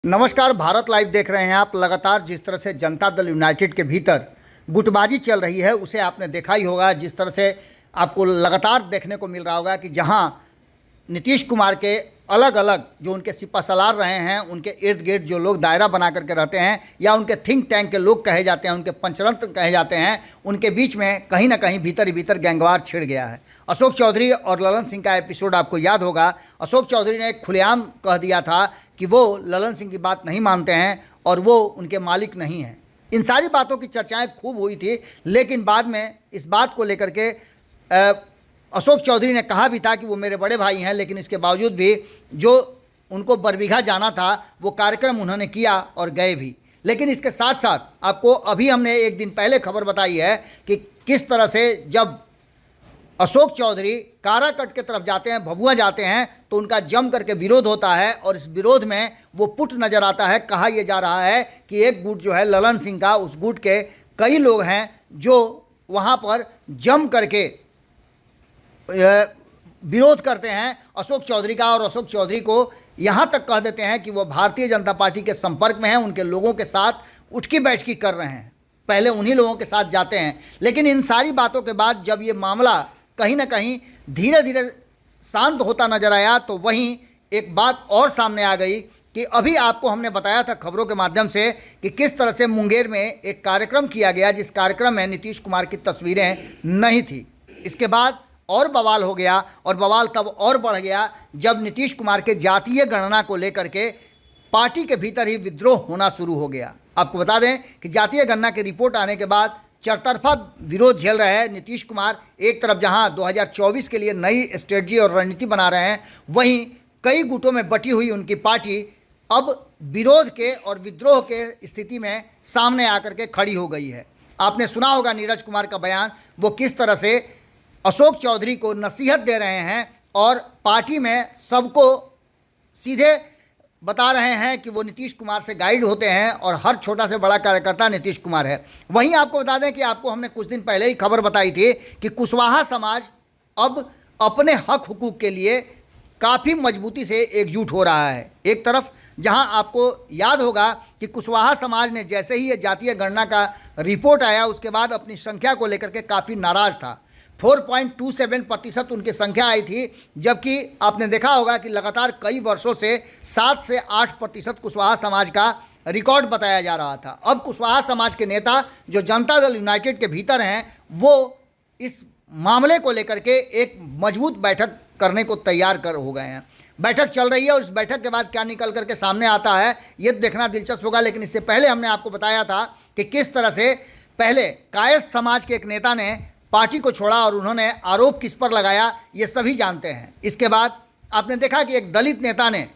नमस्कार, भारत लाइव देख रहे हैं आप। लगातार जिस तरह से जनता दल यूनाइटेड के भीतर गुटबाजी चल रही है उसे आपने देखा ही होगा। जिस तरह से आपको लगातार देखने को मिल रहा होगा कि जहां नीतीश कुमार के अलग अलग जो उनके सिपहसालार रहे हैं, उनके इर्द गिर्द जो लोग दायरा बना करके रहते हैं या उनके थिंक टैंक के लोग कहे जाते हैं, उनके पंचरंत्र कहे जाते हैं, उनके बीच में कहीं ना कहीं भीतर ही भीतर गैंगवार छिड़ गया है। अशोक चौधरी और ललन सिंह का एपिसोड आपको याद होगा। अशोक चौधरी ने खुलेआम कह दिया था कि वो ललन सिंह की बात नहीं मानते हैं और वो उनके मालिक नहीं हैं। इन सारी बातों की चर्चाएं खूब हुई थी, लेकिन बाद में इस बात को लेकर के अशोक चौधरी ने कहा भी था कि वो मेरे बड़े भाई हैं, लेकिन इसके बावजूद भी जो उनको बरबीघा जाना था वो कार्यक्रम उन्होंने किया और गए भी। लेकिन इसके साथ साथ आपको अभी हमने एक दिन पहले खबर बताई है कि किस तरह से जब अशोक चौधरी काराकट के तरफ जाते हैं, भभुआ जाते हैं, तो उनका जम करके विरोध होता है और इस विरोध में वो पुट नज़र आता है। कहा यह जा रहा है कि एक गुट जो है ललन सिंह का, उस गुट के कई लोग हैं जो वहाँ पर जम करके विरोध करते हैं अशोक चौधरी का, और अशोक चौधरी को यहाँ तक कह देते हैं कि वो भारतीय जनता पार्टी के संपर्क में हैं, उनके लोगों के साथ उठकी बैठकी कर रहे हैं, पहले उन्हीं लोगों के साथ जाते हैं। लेकिन इन सारी बातों के बाद जब ये मामला कहीं ना कहीं धीरे धीरे शांत होता नजर आया, तो वहीं एक बात और सामने आ गई कि अभी आपको हमने बताया था खबरों के माध्यम से कि किस तरह से मुंगेर में एक कार्यक्रम किया गया, जिस कार्यक्रम में नीतीश कुमार की तस्वीरें नहीं थी। इसके बाद और बवाल हो गया, और बवाल तब और बढ़ गया जब नीतीश कुमार के जातीय गणना को लेकर के पार्टी के भीतर ही विद्रोह होना शुरू हो गया। आपको बता दें कि जातीय गणना की रिपोर्ट आने के बाद चरतरफा विरोध झेल रहे हैं नीतीश कुमार। एक तरफ जहां 2024 के लिए नई स्ट्रेटजी और रणनीति बना रहे हैं, वहीं कई गुटों में बटी हुई उनकी पार्टी अब विरोध के और विद्रोह के स्थिति में सामने आकर के खड़ी हो गई है। आपने सुना होगा नीरज कुमार का बयान, वो किस तरह से अशोक चौधरी को नसीहत दे रहे हैं और पार्टी में सबको सीधे बता रहे हैं कि वो नीतीश कुमार से गाइड होते हैं और हर छोटा से बड़ा कार्यकर्ता नीतीश कुमार है। वहीं आपको बता दें कि आपको हमने कुछ दिन पहले ही खबर बताई थी कि कुशवाहा समाज अब अपने हक हुकूक के लिए काफ़ी मजबूती से एकजुट हो रहा है। एक तरफ जहां आपको याद होगा कि कुशवाहा समाज ने जैसे ही ये जातीय गणना का रिपोर्ट आया, उसके बाद अपनी संख्या को लेकर के काफ़ी नाराज़ था। 4.27% उनकी संख्या आई थी, जबकि आपने देखा होगा कि लगातार कई वर्षों से 7 से 8% कुशवाहा समाज का रिकॉर्ड बताया जा रहा था। अब कुशवाहा समाज के नेता जो जनता दल यूनाइटेड के भीतर हैं, वो इस मामले को लेकर के एक मजबूत बैठक करने को तैयार हो गए हैं। बैठक चल रही है और इस बैठक के बाद क्या निकल करके सामने आता है ये देखना दिलचस्प होगा। लेकिन इससे पहले हमने आपको बताया था कि किस तरह से पहले कायस्थ समाज के एक नेता ने पार्टी को छोड़ा और उन्होंने आरोप किस पर लगाया ये सभी जानते हैं। इसके बाद आपने देखा कि एक दलित नेता ने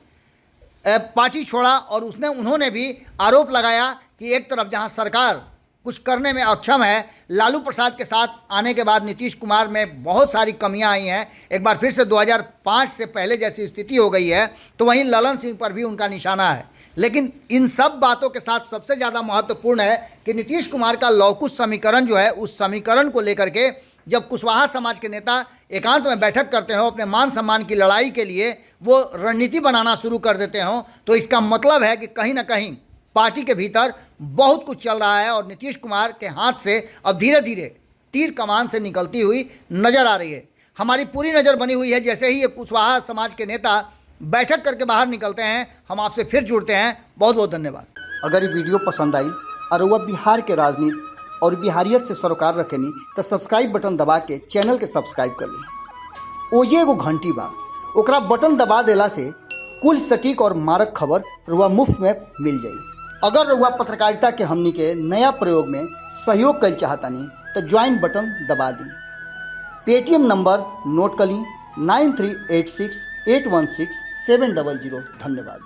पार्टी छोड़ा और उन्होंने भी आरोप लगाया कि एक तरफ जहां सरकार कुछ करने में अक्षम है, लालू प्रसाद के साथ आने के बाद नीतीश कुमार में बहुत सारी कमियां आई हैं, एक बार फिर से 2005 से पहले जैसी स्थिति हो गई है, तो वहीं ललन सिंह पर भी उनका निशाना है। लेकिन इन सब बातों के साथ सबसे ज़्यादा महत्वपूर्ण है कि नीतीश कुमार का लौकुश समीकरण जो है, उस समीकरण को लेकर के जब कुशवाहा समाज के नेता एकांत में बैठक करते हो, अपने मान सम्मान की लड़ाई के लिए वो रणनीति बनाना शुरू कर देते हो, तो इसका मतलब है कि कहीं ना कहीं पार्टी के भीतर बहुत कुछ चल रहा है और नीतीश कुमार के हाथ से अब धीरे धीरे तीर कमान से निकलती हुई नज़र आ रही है। हमारी पूरी नज़र बनी हुई है, जैसे ही ये कुशवाहा समाज के नेता बैठक करके बाहर निकलते हैं हम आपसे फिर जुड़ते हैं। बहुत बहुत धन्यवाद। अगर ये वीडियो पसंद आई और वह बिहार के राजनीति और बिहारियत से सरोकार रखेनी तो सब्सक्राइब बटन दबा के चैनल के सब्सक्राइब कर ली। ओजे एगो घंटी बा, ओकरा बटन दबा देला से कुल सटीक और मारक खबर रुआ मुफ्त में मिल जाई। अगर रुआ पत्रकारिता के हमनी के नया प्रयोग में सहयोग कर चाहतानी तो ज्वाइन बटन दबा दी। पेटीएम नंबर नोट कर ली 9386816700। धन्यवाद।